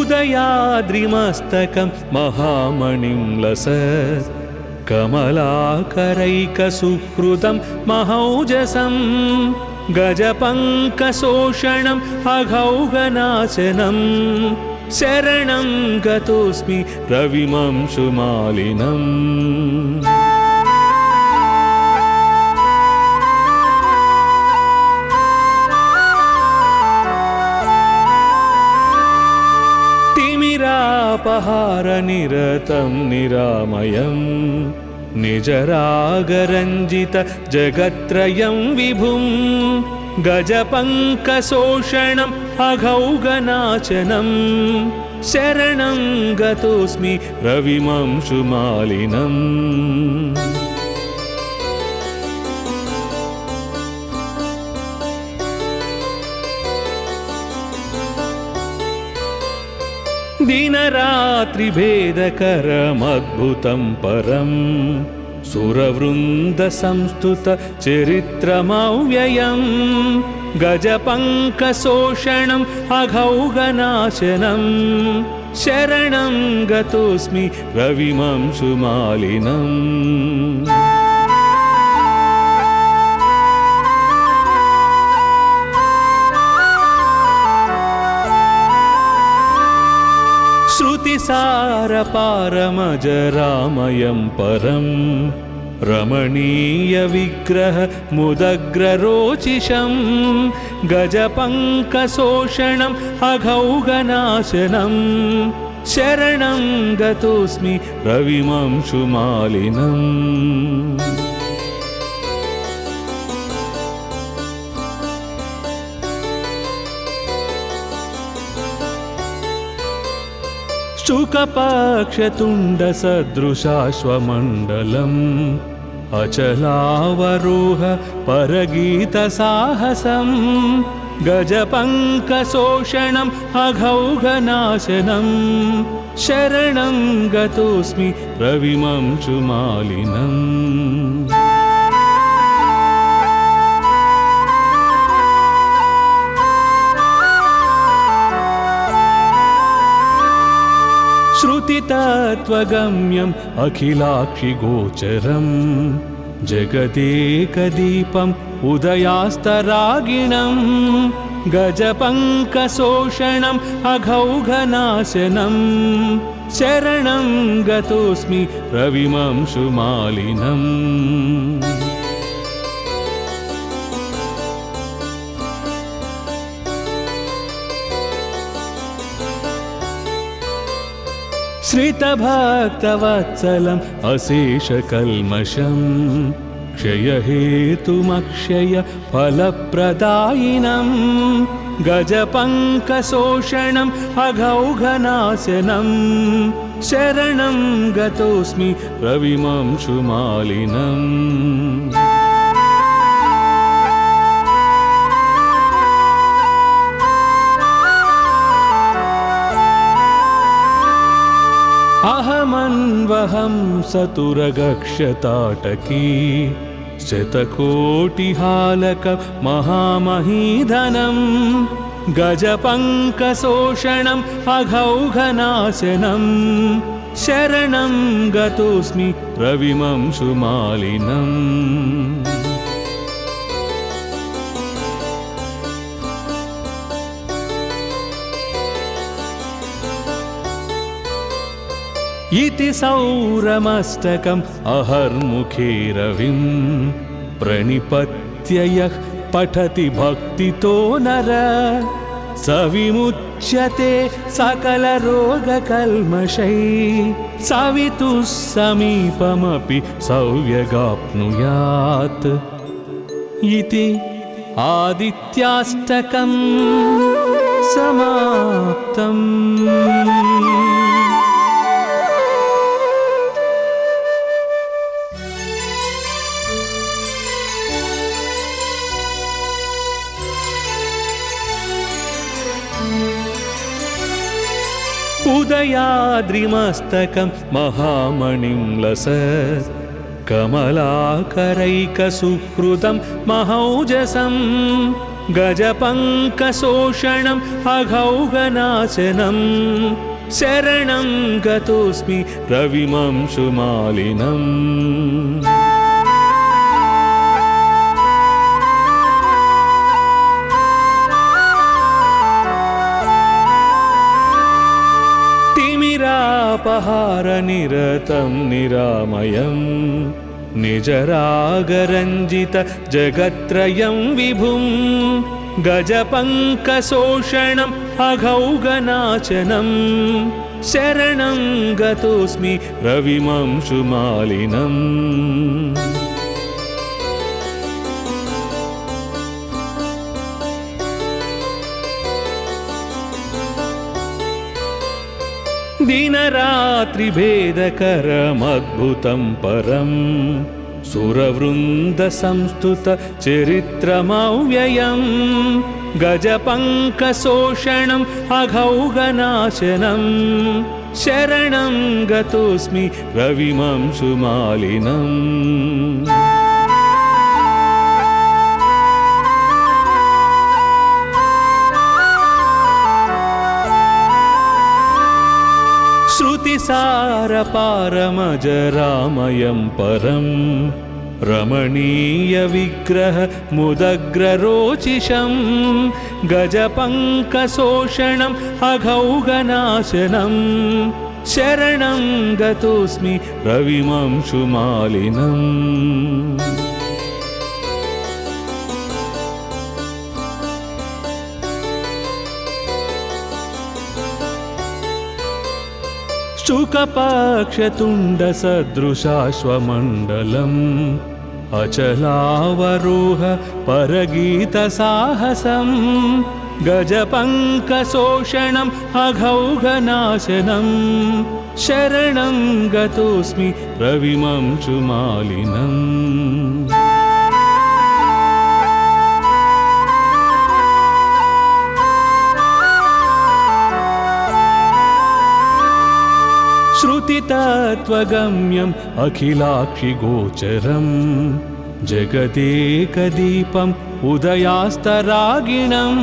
उदयाद्रिमस्तकं महामणिं लसत् कमलाकरैकसुहृदं महौजसं गजपङ्कशोषणम् अघौघनाशनं शरणं गतोऽस्मि रविमंशुमालिनम्। तिमिरापहारनिरतं निरामयं निजरागरञ्जित जगत्त्रयं विभुं गजपङ्कशोषणम् अघौघनाशनं शरणं गतोऽस्मि रविमंशुमालिनम्। दिनरात्रिभेदकरमद्भुतं परं सुरवृन्दसंस्तुत चरित्रमव्ययं गजपङ्कशोषणम् अघौघनाशनं शरणं गतोऽस्मि रविमंशुमालिनम्। श्रुतिसारपारमजरामयं परं रमणीयविग्रह मुदग्ररोचिषं गजपङ्कशोषणम् अघौघनाशनं शरणं गतोऽस्मि रविमंशुमालिनम्। शुकपक्षतुण्डसदृशाश्वमण्डलम् अचलावरोह परगीतसाहसं गजपङ्कशोषणम् अघौघनाशनं शरणं गतोऽस्मि रविमंशुमालिनम्। श्रुतितत्त्वगम्यम् अखिलाक्षिगोचरं जगदेकदीपम् उदयास्तरागिणं गजपङ्कशोषणम् अघौघनाशनं शरणं गतोऽस्मि रविमंशुमालिनम्। श्रितभक्तवत्सलम् अशेषकल्मषं क्षयहेतुमक्षय फलप्रदायिनं गजपङ्कशोषणम् अघौघनाशनं शरणं गतोऽस्मि रविमंशुमालिनम्। अहमन्वहं सतुरगक्षताटकी शतकोटिहालक महामहीधनं गजपङ्कशोषणम् अघौघनाशनं शरणं गतोऽस्मि रविमंशुमालिनम्। इति सौरमस्तकम् अहर्मुखे रविं प्रणिपत्य यः पठति भक्तितो नर स विमुच्यते सकलरोगकल्मषैः सवितुः समीपमपि सौव्यगाप्नुयात्। इति आदित्याष्टकं समाप्तम्। उदयाद्रिमस्तकं महामणिं लसत् कमलाकरैकसुहृदं महौजसं गजपङ्कशोषणम् अघौघनाशनं शरणं गतोऽस्मि रविमंशुमालिनम् तिमिरापहारनिरतं निरामयं निजरागरञ्जित जगत्त्रयं विभुं गजपङ्कशोषणम् अघौघनाशनं शरणं गतोऽस्मि रविमंशुमालिनम् दिनरात्रिभेदकरमद्भुतं परं सुरवृन्दसंस्तुत चरित्रमव्ययं गजपङ्कशोषणम् अघौघनाशनं शरणं गतोऽस्मि रविमंशुमालिनम् श्रुतिसारपारमजरामयं परं रमणीयविग्रह मुदग्ररोचिषं गजपङ्कशोषणम् अघौघनाशनं शरणं गतोऽस्मि रविमंशुमालिनम् शुकपक्षतुण्डसदृशाश्वमण्डलम् अचलावरोह परगीतसाहसं गजपङ्कशोषणम् अघौघनाशनं शरणं गतोऽस्मि रविमंशुमालिनम् श्रुतितत्त्वगम्यम् अखिलाक्षिगोचरं जगदेकदीपम् उदयास्तरागिणं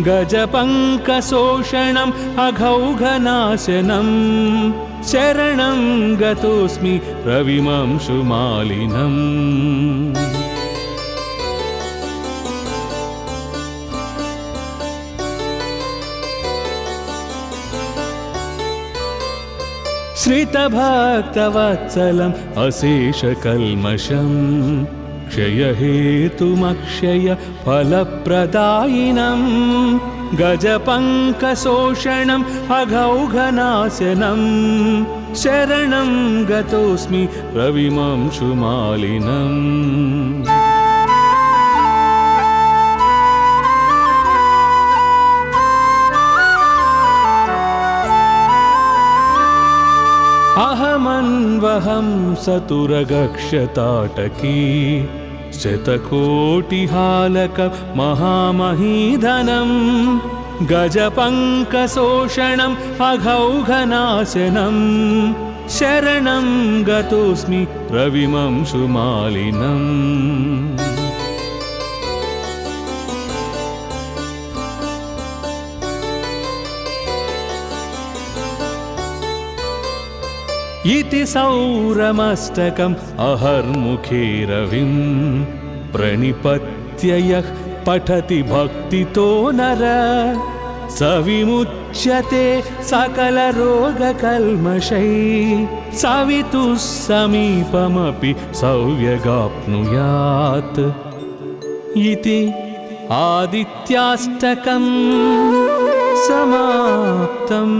गजपङ्कशोषणम् अघौघनाशनं शरणं गतोऽस्मि रविमंशुमालिनम् श्रितभक्तवत्सलम् अशेषकल्मषं क्षयहेतुमक्षय फलप्रदायिनं गजपङ्कशोषणम् अघौघनाशनं शरणं गतोऽस्मि रविमंशुमालिनम् अहमन्वहं सतुरगक्षताटकी शतकोटिहालक महामहीधनं गजपङ्कशोषणम् अघौघनाशनं शरणं गतोऽस्मि रविमंशुमालिनम् इति सौरमस्तकम् अहर्मुखे रविं प्रणिपत्य यः पठति भक्तितो नर स विमुच्यते सकलरोगकल्मषैः सवितुः समीपमपि सौव्यगाप्नुयात् इति आदित्याष्टकम् समाप्तम्।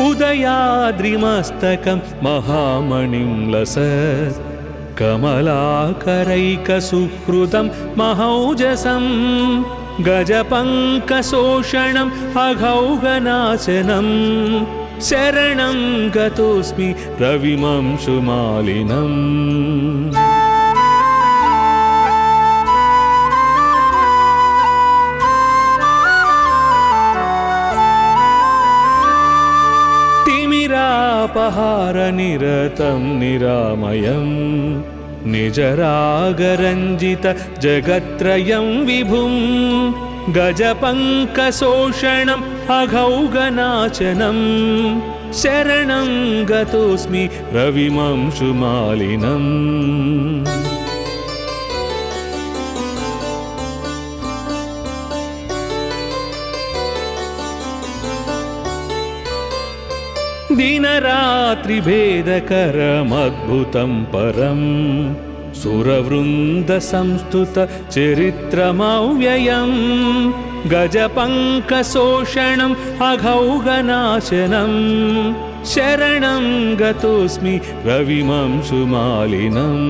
उदयाद्रिमस्तकं महामणिं लसत् कमलाकरैकसुहृदं महौजसं गजपङ्कशोषणम् अघौघनाशनं शरणं गतोऽस्मि रविमंशुमालिनम्। तिमिरापहारनिरतं निरामयं निजरागरञ्जित जगत्त्रयं विभुं गजपङ्कशोषणम् अघौगनाशनं शरणं गतोऽस्मि रविमंशुमालिनम् दिनरात्रिभेदकरमद्भुतं परं सुरवृन्दसंस्तुत चरित्रमव्ययं गजपङ्कशोषणम् अघौगनाशनं शरणं गतोऽस्मि रविमंशुमालिनम्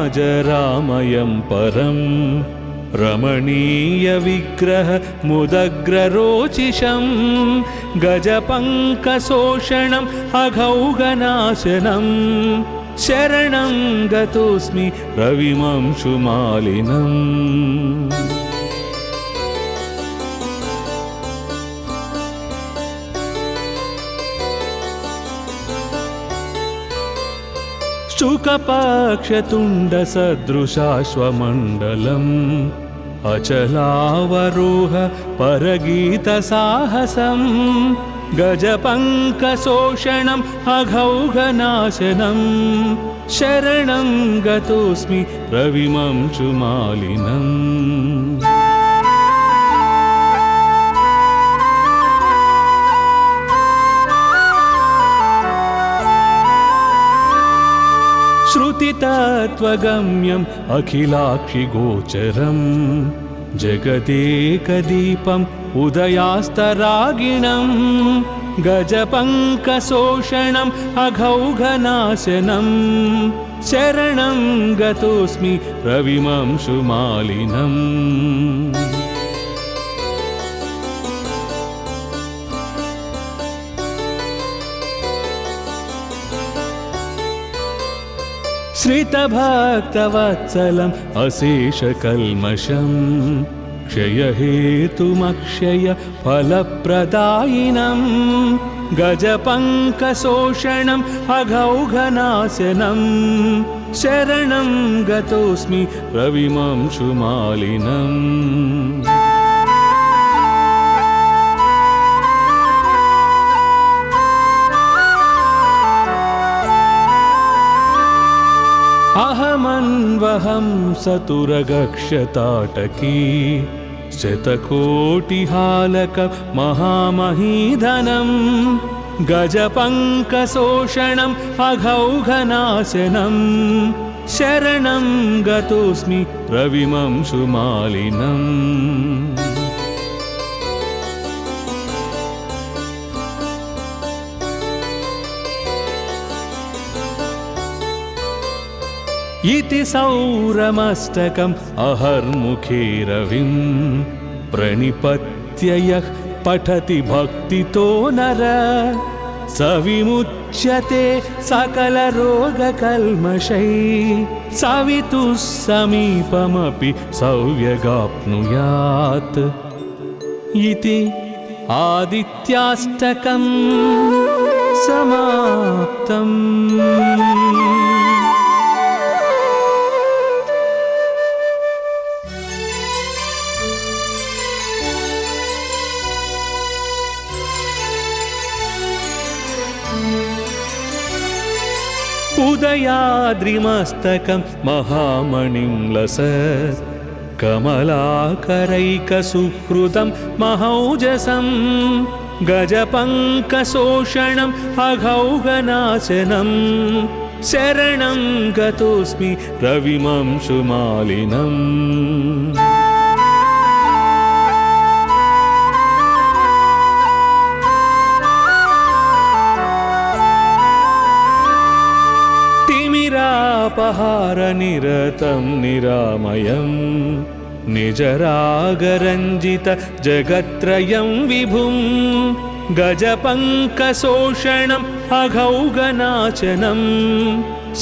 श्रुतिसारपारमजरामयं परं रमणीयविग्रह मुदग्ररोचिषं गजपङ्कशोषणम् अघौगनाशनं शरणं गतोऽस्मि रविमंशुमालिनम् शुकपक्षतुण्डसदृशाश्वमण्डलम् अचलावरोह परगीतसाहसं गजपङ्कशोषणम् अघौगनाशनं शरणं गतोऽस्मि रविमंशुमालिनम् श्रुतितत्त्वगम्यम् अखिलाक्षिगोचरं जगदेकदीपम् उदयास्तरागिणं गजपङ्कशोषणम् अघौगनाशनं शरणं गतोऽस्मि रविमंशुमालिनम् श्रितभक्तवत्सलम् अशेषकल्मषं क्षयहेतुमक्षय फलप्रदायिनं गजपङ्कशोषणम् अघौगनाशनं शरणं गतोऽस्मि रविमंशुमालिनम् अहमन्वहं सतुरगक्षताटकी शतकोटिहालक महामहीधनं गजपङ्कशोषणम् अघौगनाशनं शरणं गतोऽस्मि रविमंशुमालिनम् इति सौरमस्तकम् अहर्मुखे रविं प्रणिपत्य यः पठति भक्तितो नर स विमुच्यते सकलरोगकल्मषैः सवितुः समीपमपि सौव्यगाप्नुयात् इति आदित्याष्टकं समाप्तम्। उदयाद्रिमस्तकं महामणिं लसत् कमलाकरैकसुहृदं महौजसं गजपङ्कशोषणम् अघौगनाशनं शरणं गतोऽस्मि रविमंशुमालिनम्। तिमिरापहारनिरतं निरामयं निजरागरञ्जित जगत्त्रयं विभुं गजपङ्कशोषणम् अघौगनाशनं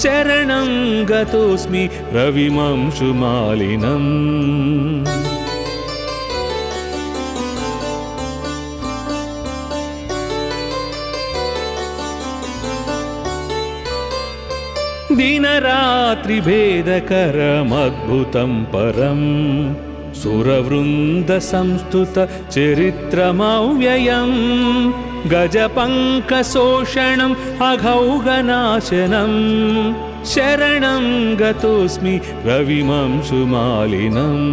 शरणं गतोऽस्मि रविमंशुमालिनम् दिनरात्रिभेदकरमद्भुतं परम् सुरवृन्दसंस्तुतचरित्रमव्ययम् गजपङ्कशोषणम् अघौघनाशनम् शरणं गतोऽस्मि रविमंशुमालिनम्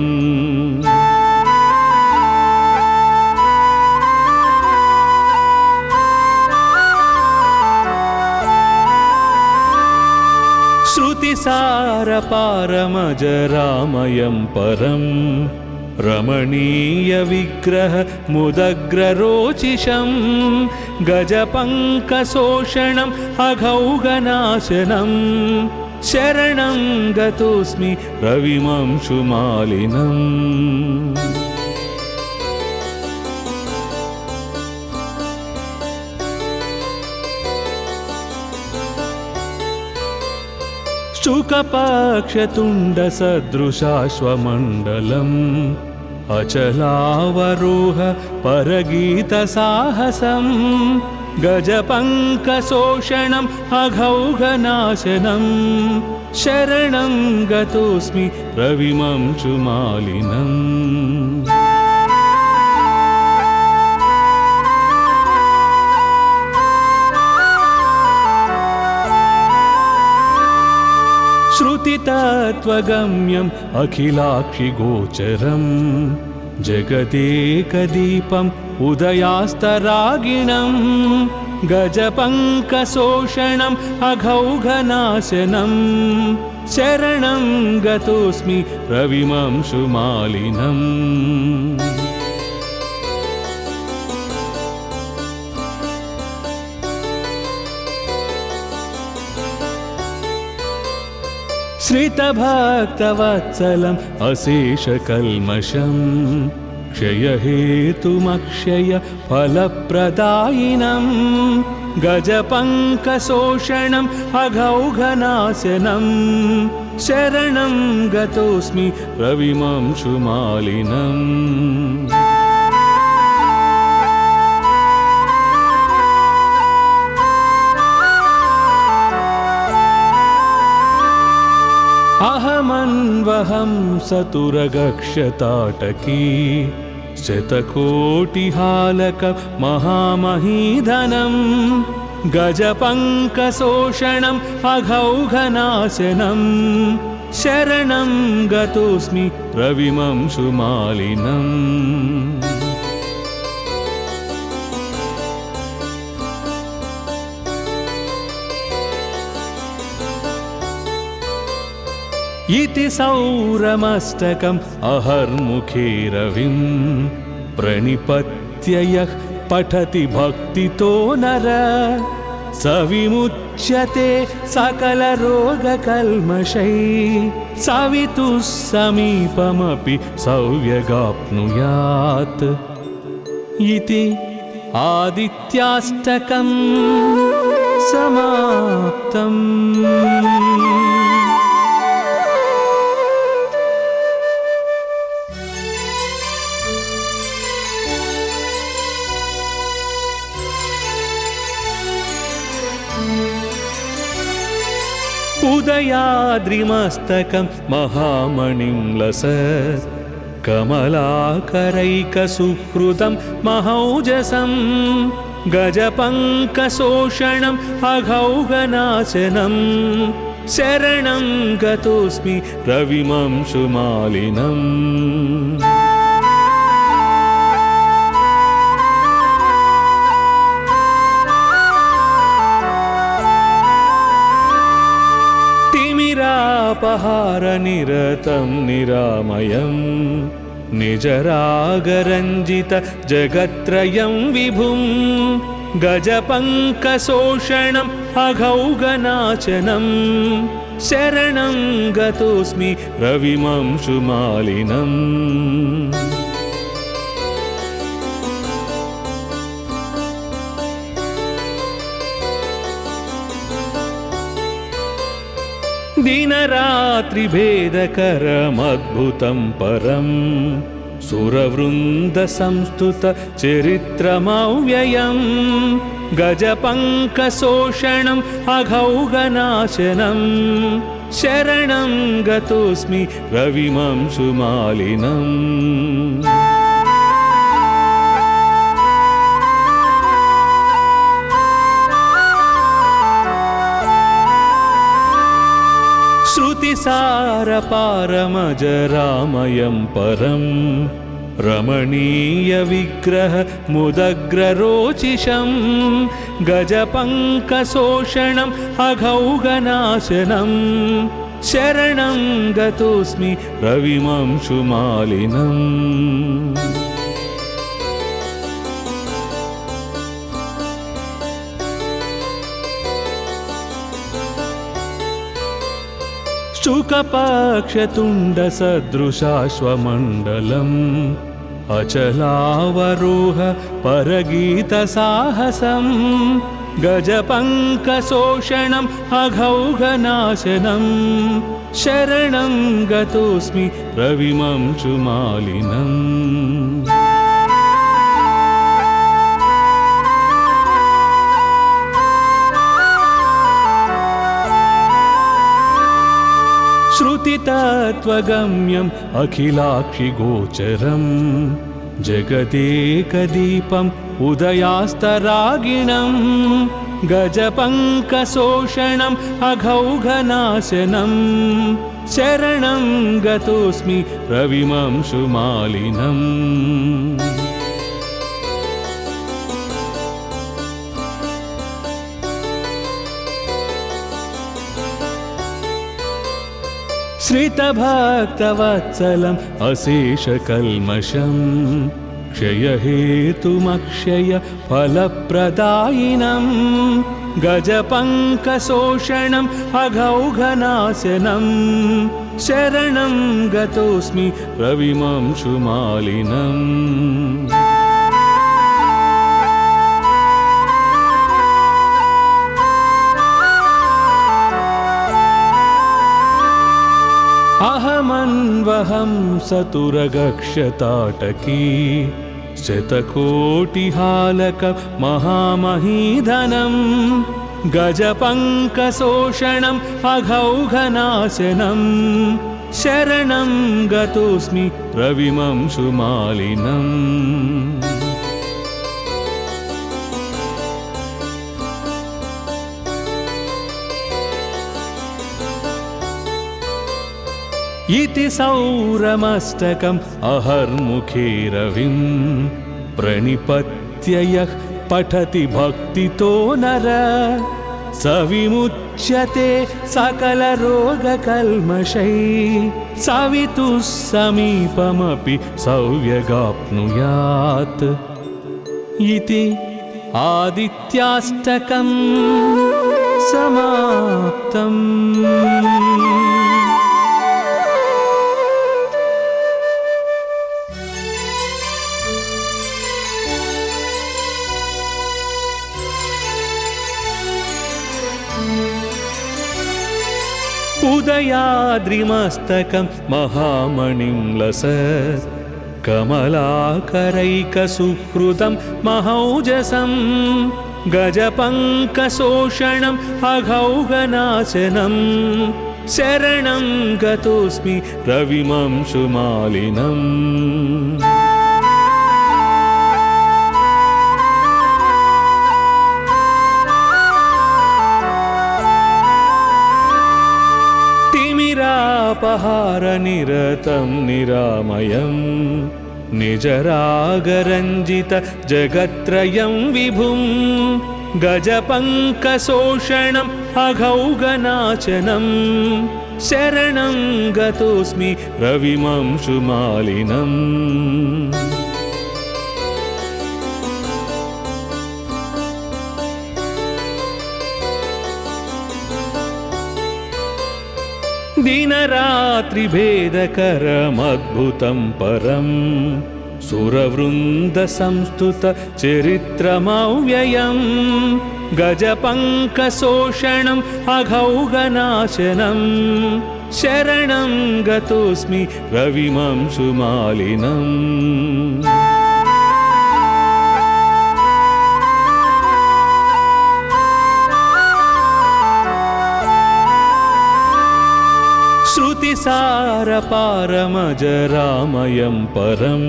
श्रुतिसारपारमजरामयं परं रमणीयविग्रह मुदग्ररोचिषं गजपङ्कशोषणम् अघौघनाशनं शरणं गतोऽस्मि रविमंशुमालिनम् शुकपक्षतुण्डसदृशाश्वमण्डलम् अचलावरोह परगीतसाहसं गजपङ्कशोषणम् अघौघनाशनं शरणं गतोऽस्मि रविमंशुमालिनम् श्रुतितत्त्वगम्यम् अखिलाक्षिगोचरम् जगदेकदीपम् उदयास्तरागिणम् गजपङ्कशोषणम् अघौघनाशनं शरणं गतोऽस्मि रविमंशुमालिनम् श्रितभक्तवत्सलम् अशेषकल्मषम् क्षयहेतुमक्षय फलप्रदायिनं गजपङ्कशोषणम् अघौघनाशनं शरणं गतोऽस्मि रविमंशुमालिनम् अहमन्वहं सतुरगक्षताटकी शतकोटिहालक महामहीधनं गजपङ्कशोषणम् अघौघनाशनं शरणं गतोऽस्मि रविमंशुमालिनम् इति सौरमस्तकम् अहर्मुखे रविं प्रणिपत्य यः पठति भक्तितो नर स विमुच्यते सकलरोगकल्मषैः सवितुः समीपमपि सौव्यगाप्नुयात् इति आदित्याष्टकम् समाप्तम्। उदयाद्रिमस्तकं महामणिं लसत् कमलाकरैकसुहृदं महौजसं गजपङ्कशोषणम् अघौघनाशनं शरणं गतोऽस्मि रविमंशुमालिनम्। तिमिरापहारनिरतं निरामयं निजरागरञ्जित जगत्त्रयं विभुं गजपङ्कशोषणम् अघौघनाशनं शरणं गतोऽस्मि रविमंशुमालिनम्। दिनरात्रिभेदकरमद्भुतं परं सुरवृन्दसंस्तुतचरित्रमव्ययं गजपङ्कशोषणम् अघौघनाशनं शरणं गतोऽस्मि रविमंशुमालिनम्। श्रुतिसारपारमजरामयं परं रमणीयविग्रहमुदग्ररोचिषं गजपङ्कशोषणम् अघौघनाशनं शरणं गतोऽस्मि रविमंशुमालिनम्। शुकपक्षतुण्डसदृशाश्वमण्डलम् अचलावरोह परगीतसाहसं गजपङ्कशोषणम् अघौघनाशनं शरणं गतोऽस्मि रविमंशुमालिनम्। श्रुतितत्त्वगम्यम् अखिलाक्षिगोचरं जगदेकदीपम् उदयास्तरागिणं गजपङ्कशोषणम् अघौघनाशनं शरणं गतोऽस्मि रविमंशुमालिनम्। श्रितभक्तवत्सलम् अशेषकल्मषं क्षयहेतुमक्षय फलप्रदायिनं गजपङ्कशोषणम् अघौघनाशनं शरणं गतोऽस्मि रविमंशुमालिनम्। अहमन्वहं सतुरगक्षताटकी शतकोटिहालक महामहीधनं गजपङ्कशोषणम् अघौघनाशनं शरणं गतोऽस्मि रविमंशुमालिनम्। इति सौरमस्तकम् अहर्मुखे रविं प्रणिपत्य यः पठति भक्तितो नर स विमुच्यते सकलरोगकल्मषैः सवितुः समीपमपि सौव्यगाप्नुयात्। इति आदित्याष्टकं समाप्तम्। उदयाद्रिमस्तकं महामणिं लसत् कमलाकरैकसुहृदं महौजसं गजपङ्कशोषणम् अघौघनाशनं शरणं गतोऽस्मि रविमंशुमालिनम्। तिमिरापहारनिरतं निरामयं निजरागरञ्जित जगत्त्रयं विभुं गजपङ्कशोषणम् अघौघनाशनं शरणं गतोऽस्मि रविमंशुमालिनम्। दिनरात्रिभेदकरमद्भुतं परं सुरवृन्दसंस्तुतचरित्रमव्ययं गजपङ्कशोषणम् अघौघनाशनं शरणं गतोऽस्मि रविमंशुमालिनम् श्रुतिसारपारमजरामयं परं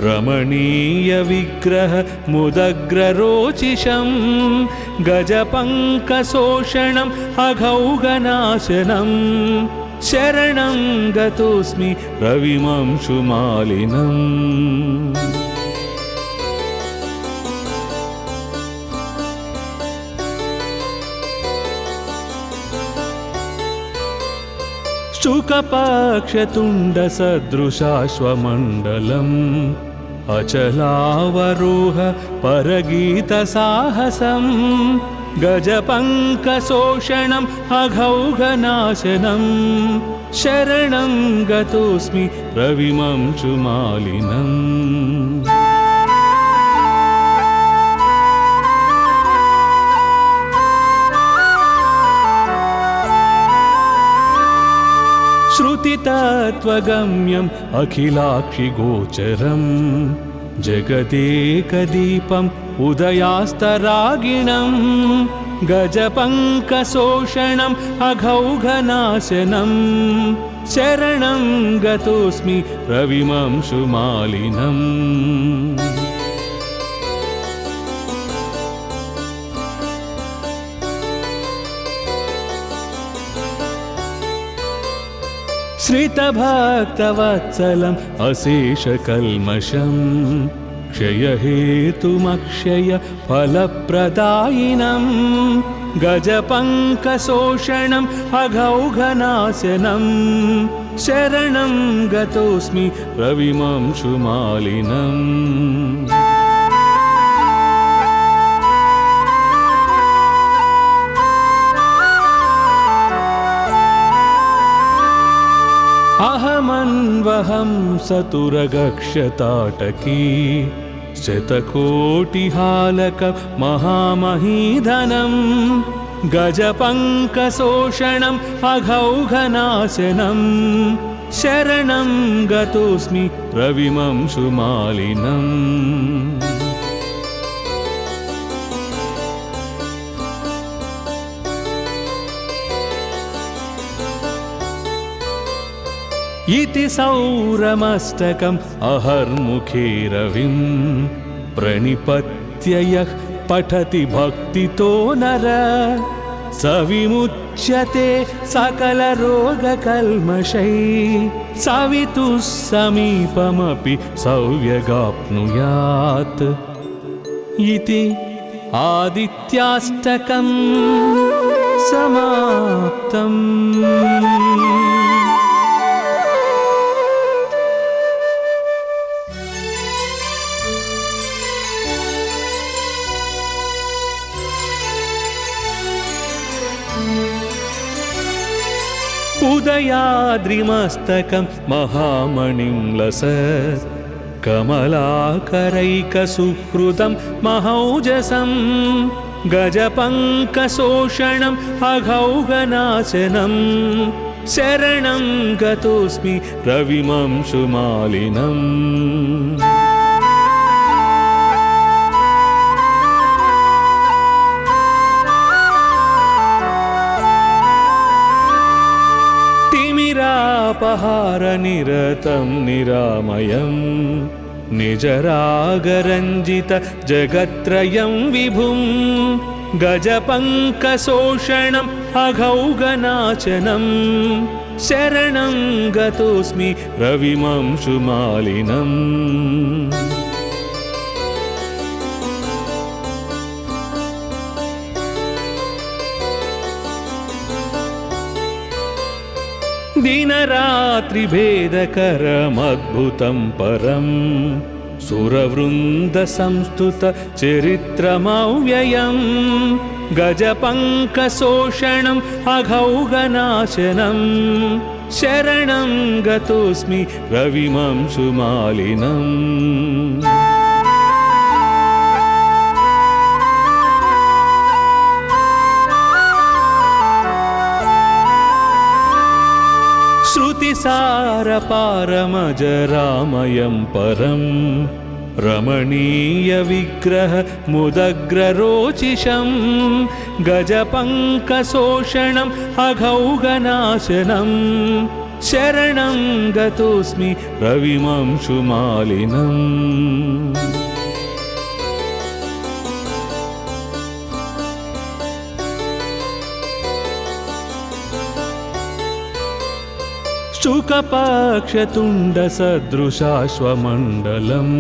रमणीयविग्रह मुदग्ररोचिषं गजपङ्कशोषणम् अघौघनाशनं शरणं गतोऽस्मि रविमंशुमालिनम् शुकपक्षतुण्डसदृशाश्वमण्डलम् अचलावरोह परगीतसाहसं गजपङ्कशोषणम् अघौघनाशनं शरणं गतोऽस्मि रविमंशुमालिनम् श्रुतितत्त्वगम्यम् अखिलाक्षिगोचरं जगदेकदीपम् उदयास्तरागिणं गजपङ्कशोषणम् अघौघनाशनं शरणं गतोऽस्मि रविमंशुमालिनम् श्रितभक्तवत्सलम् अशेषकल्मषं क्षयहेतुमक्षय फलप्रदायिनं गजपङ्कशोषणम् अघौघनाशनं शरणं गतोऽस्मि रविमंशुमालिनम् अहमन्वहं सतुरगक्षताटकी शतकोटिहालक महामहीधनं गजपङ्कशोषणम् अघौघनाशनं शरणं गतोऽस्मि रविमंशुमालिनम् इति सौरमस्तकम् अहर्मुखे रविं प्रणिपत्य यः पठति भक्तितो नर स विमुच्यते सकलरोगकल्मषैः सवितुः समीपमपि सौव्यगाप्नुयात् इति आदित्याष्टकं समाप्तम्। उदयाद्रिमस्तकं महामणिं लसत् कमलाकरैकसुहृदं महौजसं गजपङ्कशोषणम् अघौघनाशनं शरणं गतोऽस्मि रविमंशुमालिनम् तिमिरापहारनिरतं निरामयं निजरागरञ्जित जगत्त्रयं विभुं गजपङ्कशोषणम् अघौघनाशनं शरणं गतोऽस्मि रविमंशुमालिनम् दिनरात्रिभेदकरमद्भुतं परं सुरवृन्दसंस्तुतचरित्रमव्ययं गजपङ्कशोषणम् अघौघनाशनं शरणं गतोऽस्मि रविमंशुमालिनम् श्रुतिसारपारमजरामयं परं रमणीयविग्रह मुदग्ररोचिषं गजपङ्कशोषणम् अघौघनाशनं शरणं गतोऽस्मि रविमंशुमालिनम्। शुकपक्षतुण्डसदृशाश्वमण्डलम्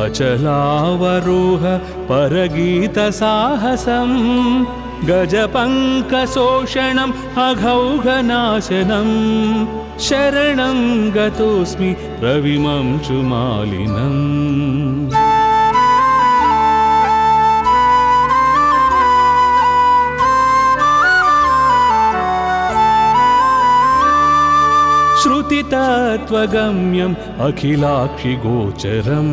अचलावरोह परगीतसाहसं गजपङ्कशोषणम् अघौघनाशनं शरणं गतोऽस्मि रविमंशुमालिनम्। श्रुतितत्त्वगम्यम् अखिलाक्षिगोचरं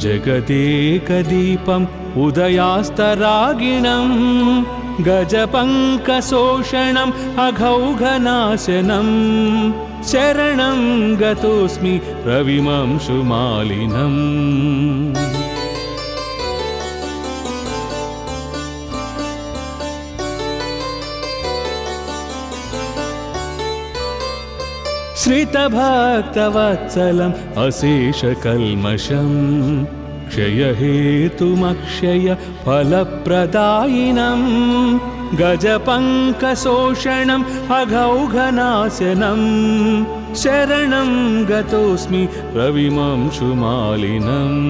जगदेकदीपम् उदयास्तरागिणं गजपङ्कशोषणम् अघौघनाशनं शरणं गतोऽस्मि रविमंशुमालिनम्। श्रितभक्तवत्सलम् अशेषकल्मषं क्षयहेतुमक्षय फलप्रदायिनं गजपङ्कशोषणम् अघौघनाशनं शरणं गतोऽस्मि रविमंशुमालिनम्।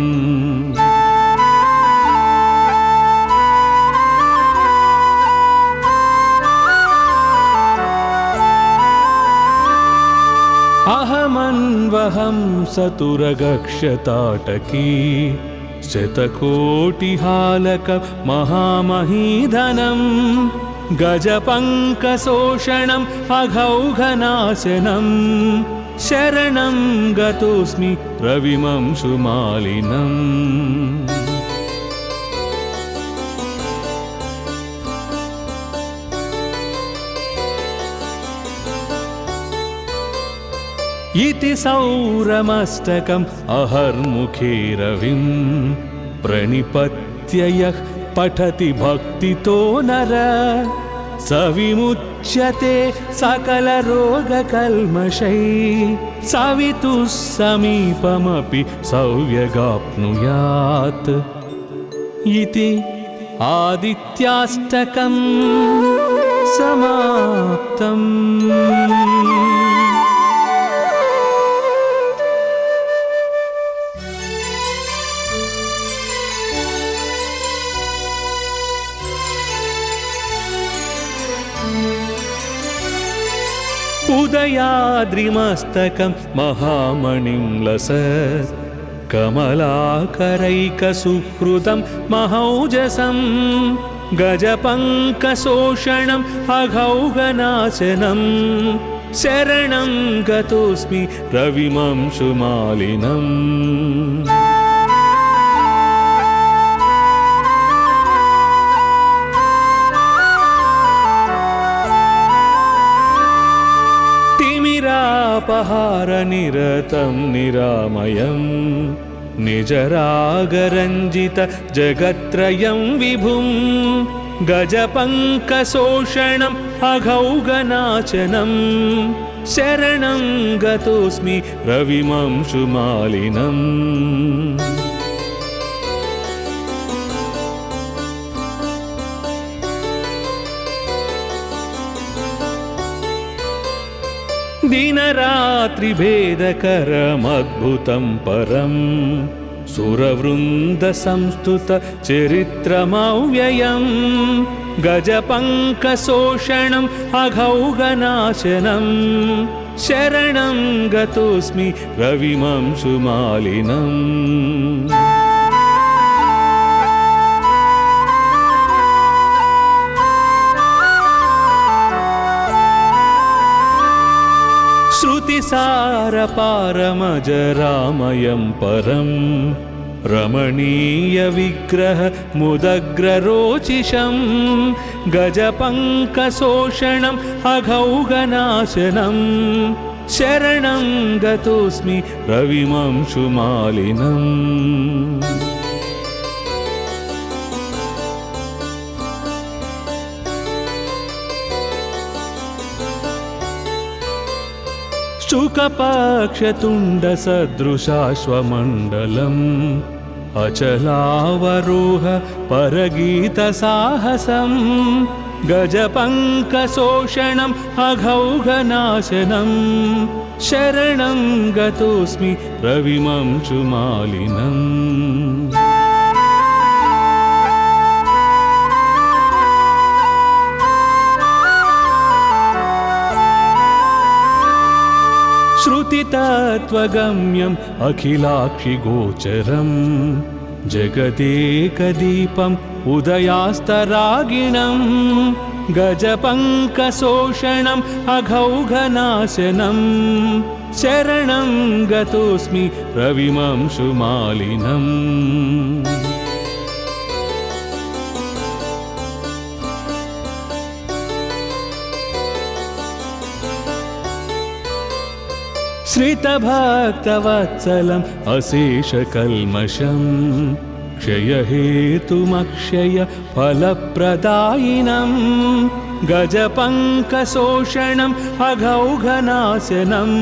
अहमन्वहं सतुरगक्षताटकी शतकोटिहालक महामहीधनं गजपङ्कशोषणम् अघौघनाशनं शरणं गतोऽस्मि रविमंशुमालिनम्। इति सौरमस्तकम् अहर्मुखे रविं प्रणिपत्य यः पठति भक्तितो नर स विमुच्यते सकलरोगकल्मषैः सवितुः समीपमपि सौव्यगाप्नुयात्। इति आदित्याष्टकम् समाप्तम्। उदयाद्रिमस्तकं महामणिं लसत् कमलाकरैकसुहृदं महौजसं गजपङ्कशोषणम् अघौघनाशनं शरणं गतोऽस्मि रविमंशुमालिनम्। तिमिरापहारनिरतं निरामयं निजरागरञ्जित जगत्त्रयं विभुं गजपङ्कशोषणम् अघौघनाशनं शरणं गतोऽस्मि रविमंशुमालिनम्। दिनरात्रिभेदकरमद्भुतं परं सुरवृन्दसंस्तुत चरित्रमव्ययं गजपङ्कशोषणम् अघौघनाशनं शरणं गतोऽस्मि रविमंशुमालिनम्। श्रुतिसारपारमजरामयं परं रमणीयविग्रह मुदग्ररोचिषं गजपङ्कशोषणम् अघौघनाशनं शरणं गतोऽस्मि रविमंशुमालिनम्। शुकपक्षतुण्डसदृशाश्वमण्डलम् अचलावरोह परगीतसाहसं गजपङ्कशोषणम् अघौघनाशनं शरणं गतोऽस्मि रविमंशुमालिनम्। श्रुतितत्त्वगम्यम् अखिलाक्षिगोचरं जगदेकदीपम् उदयास्तरागिणं गजपङ्कशोषणम् अघौघनाशनं शरणं गतोऽस्मि रविमंशुमालिनम्। श्रितभक्तवत्सलम् अशेषकल्मषं क्षयहेतुमक्षय फलप्रदायिनं गजपङ्कशोषणम् अघौघनाशनं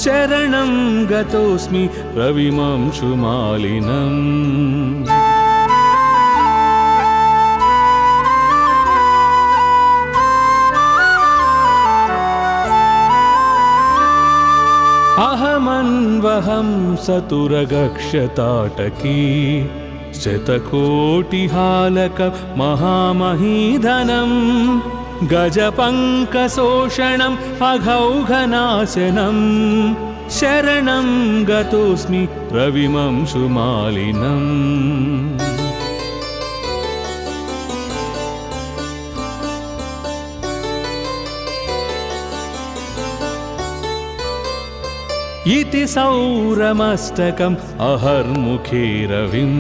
शरणं गतोऽस्मि रविमंशुमालिनम्। अहमन्वहं सतुरगक्षताटकी शतकोटिहालक महामहीधनं गजपङ्कशोषणम् अघौघनाशनं शरणं गतोऽस्मि रविमंशुमालिनम्। इति सौरमस्तकम् अहर्मुखे रविं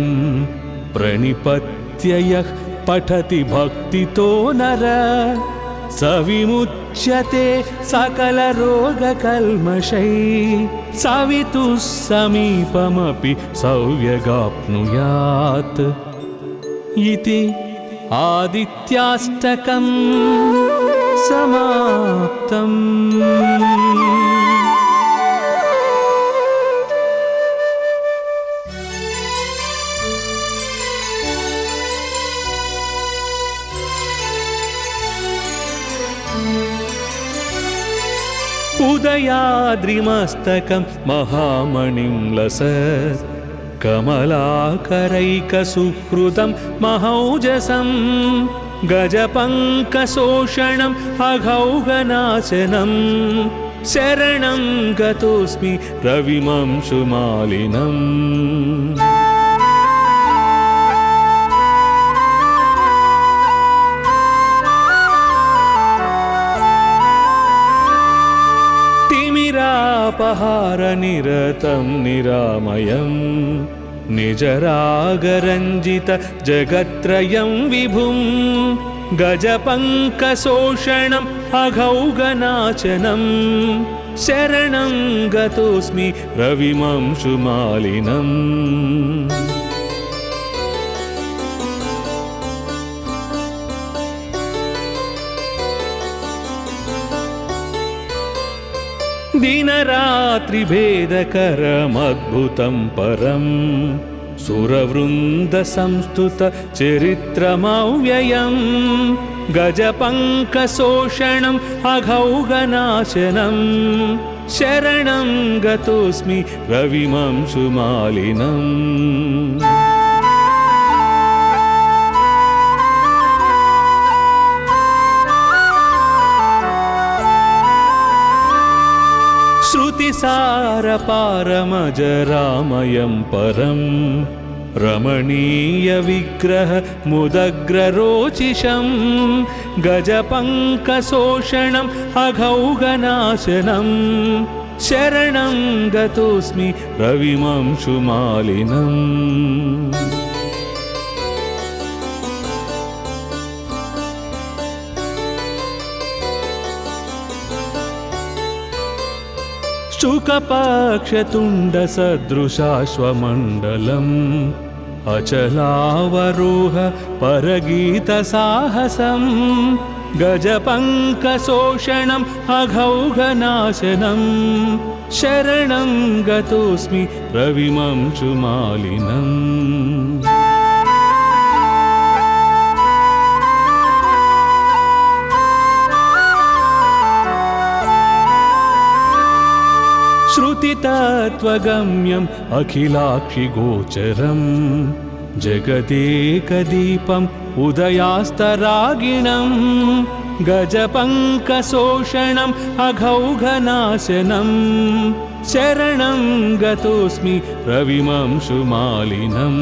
प्रणिपत्य यः पठति भक्तितो नर स विमुच्यते सकलरोगकल्मषैः सवितुः समीपमपि सौव्यगाप्नुयात्। इति आदित्याष्टकम् समाप्तम्। उदयाद्रिमस्तकं महामणिं लसत् कमलाकरैकसुहृदं महौजसं गजपङ्कशोषणम् अघौघनाशनं शरणं गतोऽस्मि रविमंशुमालिनम्। तिमिरापहारनिरतं निरामयं निजरागरञ्जित जगत्त्रयं विभुं गजपङ्कशोषणम् अघौघनाशनं शरणं गतोऽस्मि रविमंशुमालिनम्। दिनरात्रिभेदकरमद्भुतं परं सुरवृन्दसंस्तुतचरित्रमव्ययं गजपङ्कशोषणम् अघौघनाशनं शरणं गतोऽस्मि रविमंशुमालिनम्। श्रुतिसारपारमजरामयं परं रमणीयविग्रह मुदग्ररोचिषं गजपङ्कशोषणम् अघौघनाशनं शरणं गतोऽस्मि रविमंशुमालिनम् शुकपक्षतुण्डसदृशाश्वमण्डलम् अचलावरोह परगीतसाहसम् गजपङ्कशोषणम् अघौघनाशनम् शरणं गतोऽस्मि रविमंशुमालिनम् श्रुतितत्त्वगम्यम् अखिलाक्षिगोचरम् जगदेकदीपम् उदयास्तरागिणम् गजपङ्कशोषणम् अघौघनाशनम् शरणं गतोऽस्मि रविमंशुमालिनम्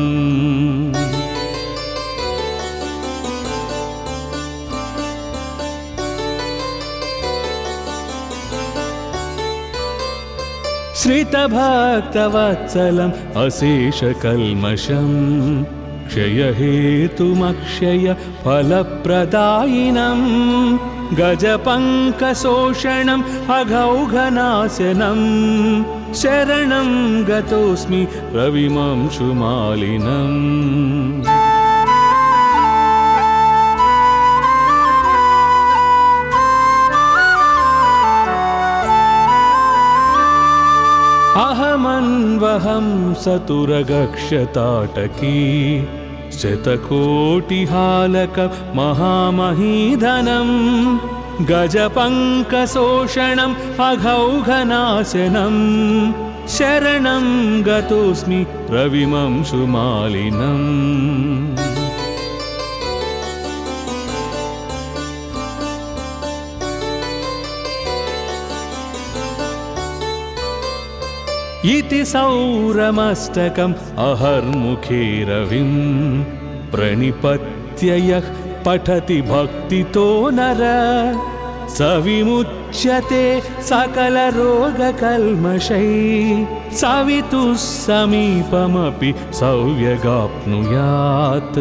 श्रितभक्तवत्सलम् अशेषकल्मषम् क्षयहेतुमक्षय फलप्रदायिनम् गजपङ्कशोषणम् अघौघनाशनम् शरणं गतोऽस्मि रविमंशुमालिनम् अहमन्वहं सतुरगक्षताटकी शतकोटिहालक महामहीधनं गजपङ्कशोषणम् अघौघनाशनम् शरणं गतोऽस्मि रविमंशुमालिनम् इति सौरमस्तकम् अहर्मुखे रविम् प्रणिपत्य यः पठति भक्तितो नर स विमुच्यते सकलरोगकल्मषैः सवितुः समीपमपि सौव्यगाप्नुयात्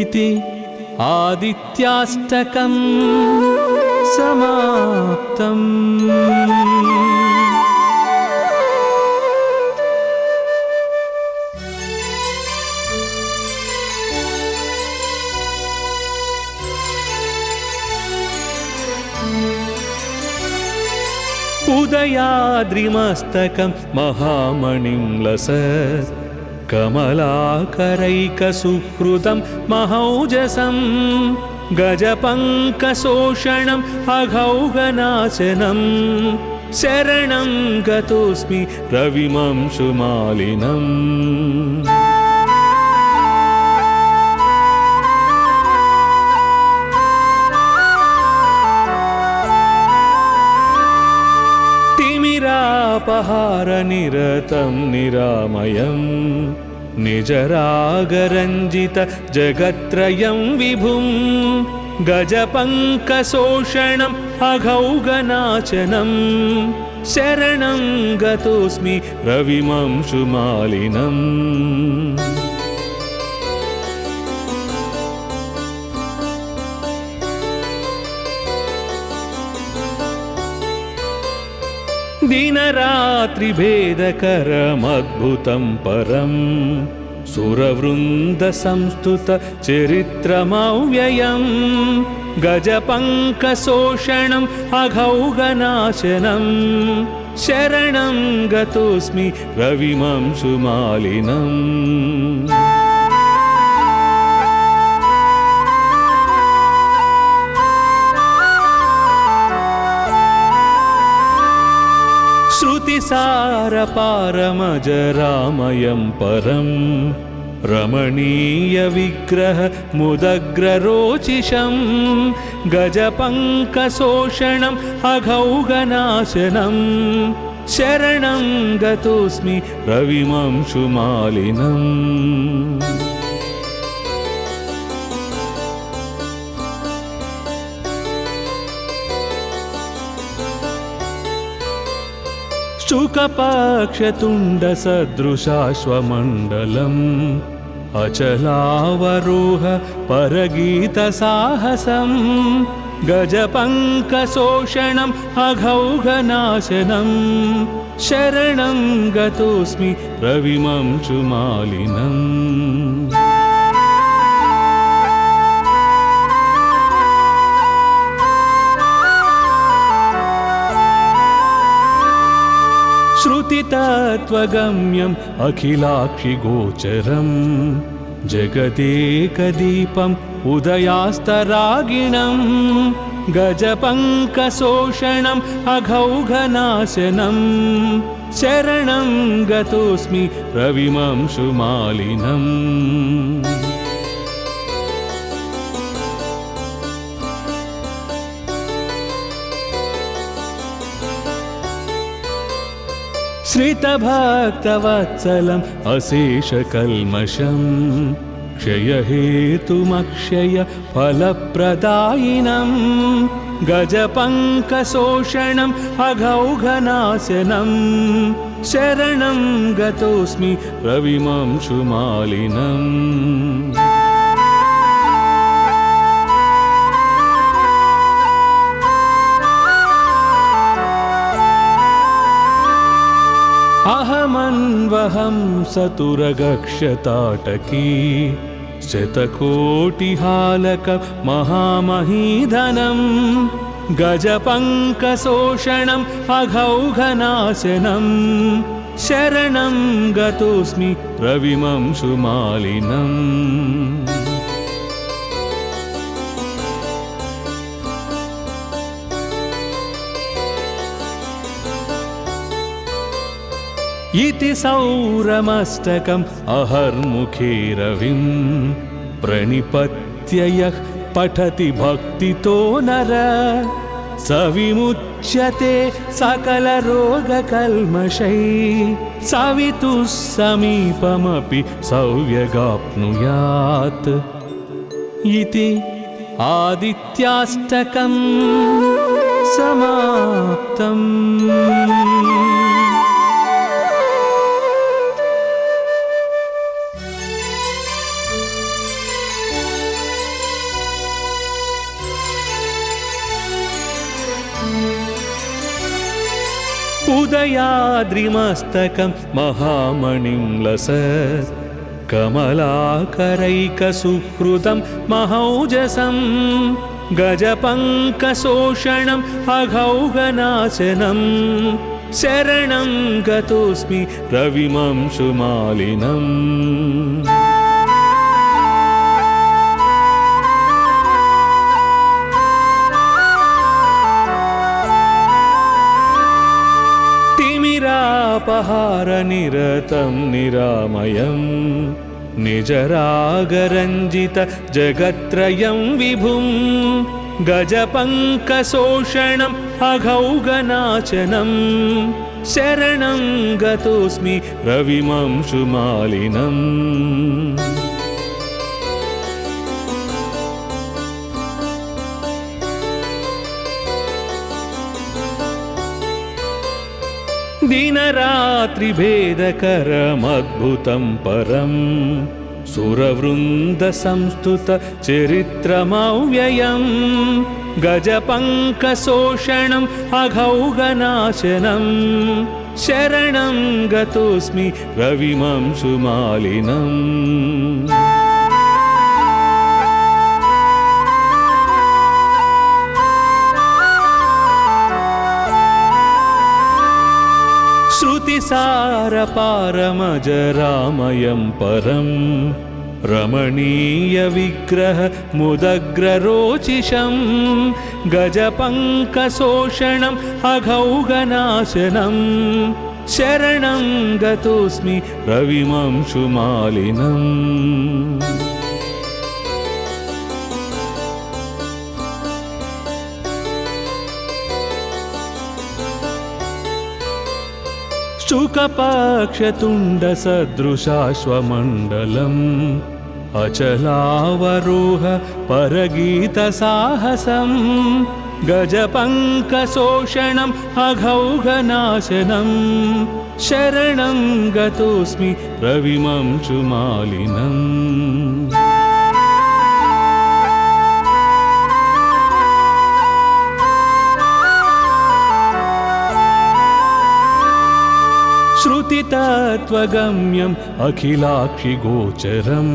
इति आदित्याष्टकम् समाप्तम्। उदयाद्रिमस्तकं महामणिं लसत् कमलाकरैकसुहृदं महौजसं गजपङ्कशोषणम् अघौघनाशनं शरणं गतोऽस्मि रविमंशुमालिनम् तिमिरापहारनिरतं निरामयं निजरागरञ्जित जगत्त्रयं विभुं गजपङ्कशोषणम् अघौघनाशनं शरणं गतोऽस्मि रविमंशुमालिनम् दिनरात्रिभेदकरमद्भुतं परम् सुरवृन्दसंस्तुत चरित्रमव्ययम् गजपङ्कशोषणम् अघौघनाशनं शरणं गतोऽस्मि रविमंशुमालिनम् श्रुतिसारपारमजरामयं परं रमणीयविग्रह मुदग्ररोचिषं गजपङ्कशोषणम् अघौघनाशनं शरणं गतोऽस्मि रविमंशुमालिनम् शुकपक्षतुण्डसदृशाश्वमण्डलम् अचलावरोह परगीतसाहसम् गजपङ्कशोषणम् अघौघनाशनम् शरणं गतोऽस्मि रविमंशुमालिनम्। श्रुतितत्त्वगम्यम् अखिलाक्षिगोचरम् जगदेकदीपम् उदयास्तरागिणम् गजपङ्कशोषणम् अघौघनाशनम् शरणं गतोऽस्मि रविमंशुमालिनम्। श्रितभक्तवत्सलम् अशेषकल्मषम् क्षयहेतुमक्षय फलप्रदायिनम् गजपङ्कशोषणम् अघौघनाशनम् शरणं गतोऽस्मि रविमंशुमालिनम्। अहमन्वहं सतुरगक्षताटकी शतकोटिहालक महामहीधनं गजपङ्कशोषणम् अघौघनाशनम् शरणं गतोऽस्मि रविमंशुमालिनम्। इति सौरमस्तकम् अहर्मुखे रविम् प्रणिपत्य यः पठति भक्तितो नर स विमुच्यते सकलरोगकल्मषैः सवितुः समीपमपि सौव्यगाप्नुयात्। इति आदित्याष्टकम् समाप्तम्। उदयाद्रिमस्तकं महामणिं लसत् कमलाकरैकसुहृदं महौजसं गजपङ्कशोषणम् अघौघनाशनं शरणं गतोऽस्मि रविमंशुमालिनम्। तिमिरापहारनिरतं निरामयं निजरागरञ्जित जगत्त्रयं विभुं गजपङ्कशोषणम् अघौघनाशनं शरणं गतोऽस्मि रविमंशुमालिनम्। दिनरात्रिभेदकरमद्भुतं परम् सुरवृन्दसंस्तुत चरित्रमव्ययम् गजपङ्कशोषणम् अघौघनाशनं शरणं गतोऽस्मि रविमंशुमालिनम्। श्रुतिसारपारमजरामयं परं रमणीयविग्रह मुदग्ररोचिषं गजपङ्कशोषणम् अघौघनाशनं शरणं गतोऽस्मि रविमंशुमालिनम्। शुकपक्षतुण्डसदृशाश्वमण्डलम् अचलावरोह परगीतसाहसम् गजपङ्कशोषणम् अघौघनाशनं शरणं गतोऽस्मि रविमंशुमालिनम् श्रुतितत्त्वगम्यम् अखिलाक्षिगोचरम्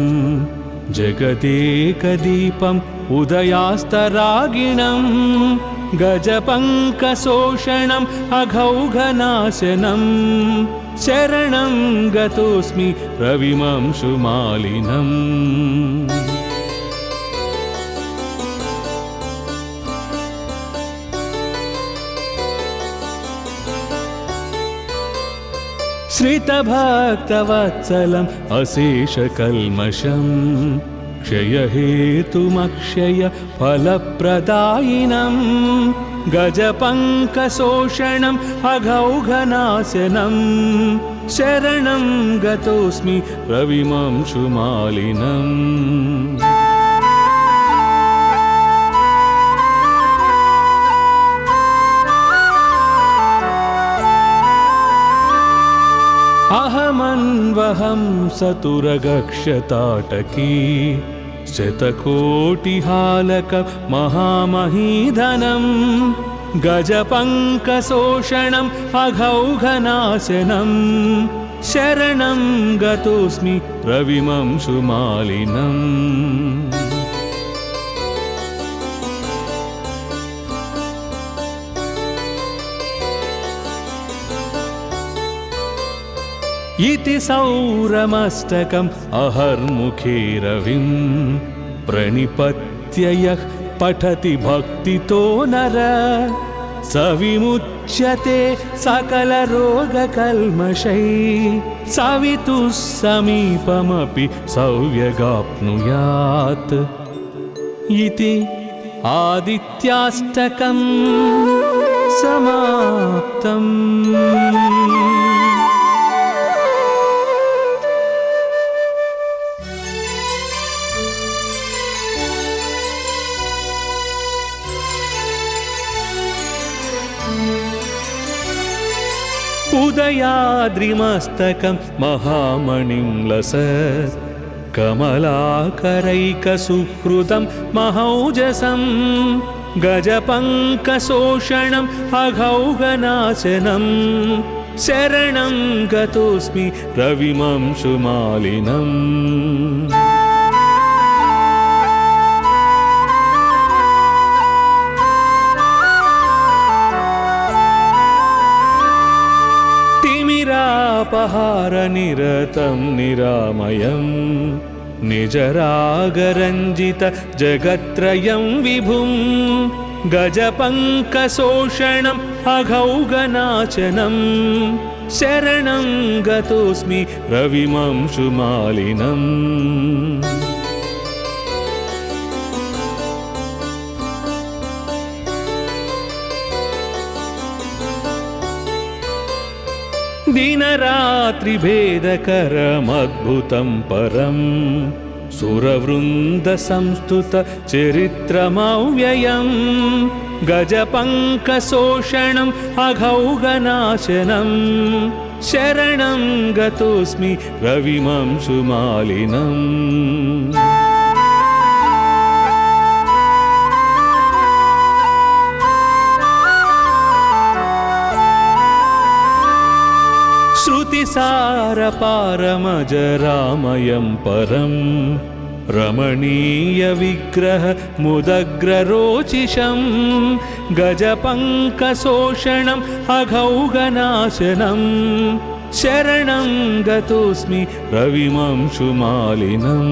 जगदेकदीपम् उदयास्तरागिणम् गजपङ्कशोषणम् अघौघनाशनं शरणं गतोऽस्मि रविमंशुमालिनम् श्रितभक्तवत्सलम् अशेषकल्मषम् क्षयहेतुमक्षय फलप्रदायिनं गजपङ्कशोषणम् अघौघनाशनं शरणं गतोऽस्मि रविमंशुमालिनम् अहमन्वहं सतुरगक्षताटकी शतकोटिहालक महामहीधनं गजपङ्कशोषणम् अघौघनाशनं शरणं गतोऽस्मि रविमंशुमालिनम् इति सौरमस्तकम् अहर्मुखे रविं प्रणिपत्य यः पठति भक्तितो नर स विमुच्यते सकलरोगकल्मषैः सवितुः समीपमपि सौव्यगाप्नुयात् इति आदित्याष्टकम् समाप्तम्। उदयाद्रिमस्तकं महामणिं लसत् कमलाकरैकसुहृदं महौजसं गजपङ्कशोषणम् अघौघनाशनं शरणं गतोऽस्मि रविमंशुमालिनम् तिमिरापहारनिरतं निरामयं निजरागरञ्जित जगत्त्रयं विभुं गजपङ्कशोषणम् अघौघनाशनं शरणं गतोऽस्मि रविमंशुमालिनम् दिनरात्रिभेदकरमद्भुतं परं सुरवृन्दसंस्तुत चरित्रमव्ययं गजपङ्कशोषणम् अघौघनाशनं शरणं गतोऽस्मि रविमंशुमालिनम् श्रुतिसारपारमजरामयं परं रमणीयविग्रह मुदग्ररोचिषं गजपङ्कशोषणम् अघौघनाशनं शरणं गतोऽस्मि रविमंशुमालिनम्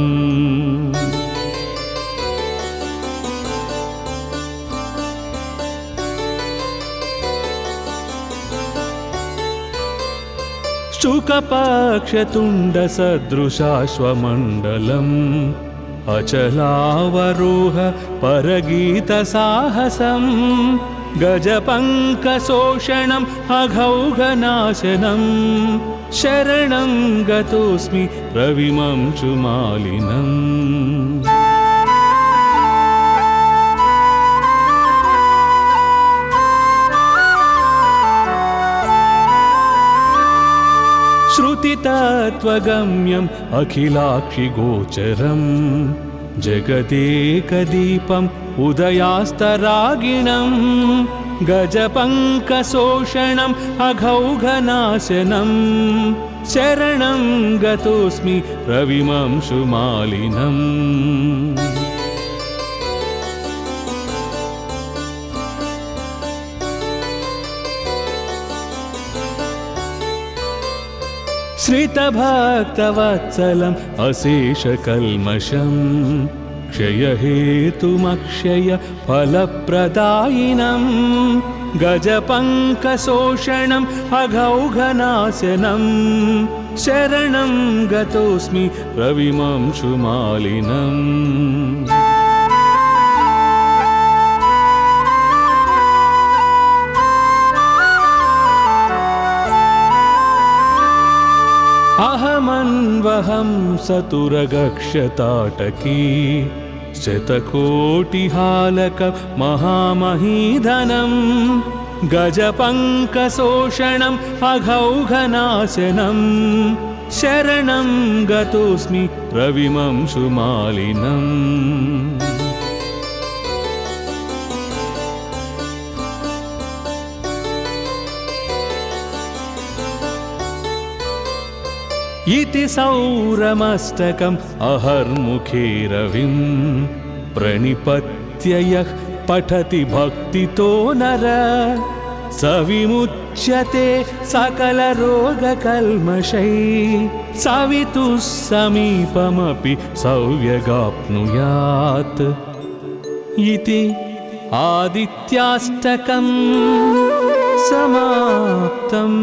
शुकपक्षतुण्डसदृशाश्वमण्डलम् अचलावरोह परगीतसाहसं गजपङ्कशोषणम् अघौघनाशनं शरणं गतोऽस्मि रविमंशुमालिनम् श्रुतितत्त्वगम्यम् अखिलाक्षिगोचरम् जगदेकदीपम् उदयास्तरागिणम् गजपङ्कशोषणम् अघौघनाशनम् शरणं गतोऽस्मि रविमंशुमालिनम्। श्रितभक्तवत्सलम् अशेषकल्मषम् क्षयहेतुमक्षय फलप्रदायिनम् गजपङ्कशोषणम् अघौघनाशनम् शरणं गतोऽस्मि रविमंशुमालिनम्। अहमन्वहं सतुरगक्षताटकी शतकोटिहालक महामहीधनं गजपङ्कशोषणम् अघौघनाशनं शरणं गतोऽस्मि रविमंशुमालिनम्। इति सौरमष्टकम् अहर्मुखे रविं प्रणिपत्य यः पठति भक्तितो नर स विमुच्यते सकलरोगकल्मषैः सवितुः समीपमपि सौव्यगाप्नुयात्। इति आदित्याष्टकम् समाप्तम्।